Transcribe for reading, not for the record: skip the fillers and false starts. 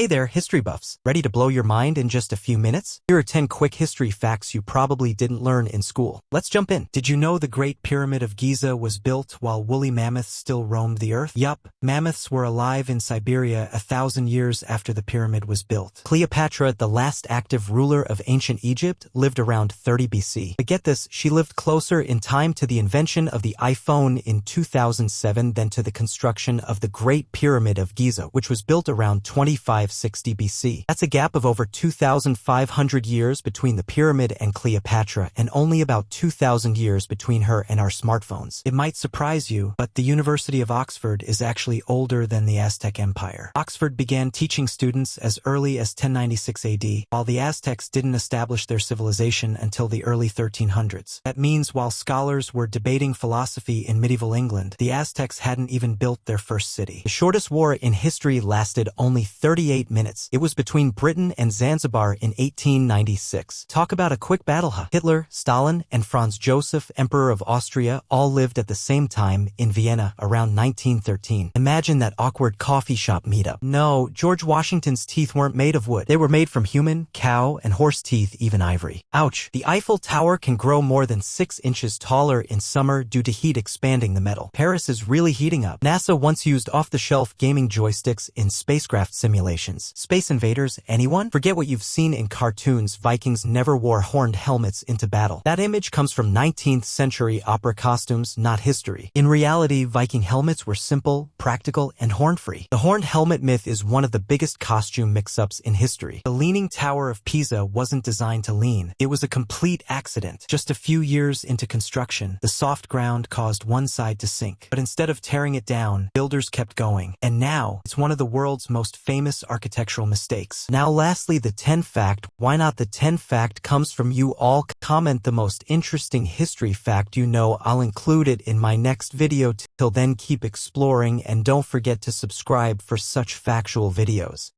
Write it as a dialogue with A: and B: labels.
A: Hey there, history buffs. Ready to blow your mind in just a few minutes? Here are 10 quick history facts you probably didn't learn in school. Let's jump in. Did you know the Great Pyramid of Giza was built while woolly mammoths still roamed the earth? Yup, mammoths were alive in Siberia 1,000 years after the pyramid was built. Cleopatra, the last active ruler of ancient Egypt, lived around 30 BC. But get this, she lived closer in time to the invention of the iPhone in 2007 than to the construction of the Great Pyramid of Giza, which was built around 2560 BC. That's a gap of over 2,500 years between the pyramid and Cleopatra, and only about 2,000 years between her and our smartphones. It might surprise you, but the University of Oxford is actually older than the Aztec Empire. Oxford began teaching students as early as 1096 AD, while the Aztecs didn't establish their civilization until the early 1300s. That means while scholars were debating philosophy in medieval England, the Aztecs hadn't even built their first city. The shortest war in history lasted only 38 minutes. It was between Britain and Zanzibar in 1896. Talk about a quick battle, huh? Hitler, Stalin, and Franz Joseph, Emperor of Austria, all lived at the same time in Vienna around 1913. Imagine that awkward coffee shop meetup. No, George Washington's teeth weren't made of wood. They were made from human, cow, and horse teeth, even ivory. Ouch. The Eiffel Tower can grow more than 6 inches taller in summer due to heat expanding the metal. Paris is really heating up. NASA once used off-the-shelf gaming joysticks in spacecraft simulations. Space invaders, anyone? Forget what you've seen in cartoons. Vikings never wore horned helmets into battle. That image comes from 19th century opera costumes, not history. In reality, Viking helmets were simple, practical, and horn-free. The horned helmet myth is one of the biggest costume mix-ups in history. The Leaning Tower of Pisa wasn't designed to lean. It was a complete accident. Just a few years into construction, the soft ground caused one side to sink. But instead of tearing it down, builders kept going. And now, it's one of the world's most famous architectural mistakes. Now lastly, the 10 fact. Why not the 10 fact comes from you all? Comment the most interesting history fact you know. I'll include it in my next video. Till then, keep exploring and don't forget to subscribe for such factual videos.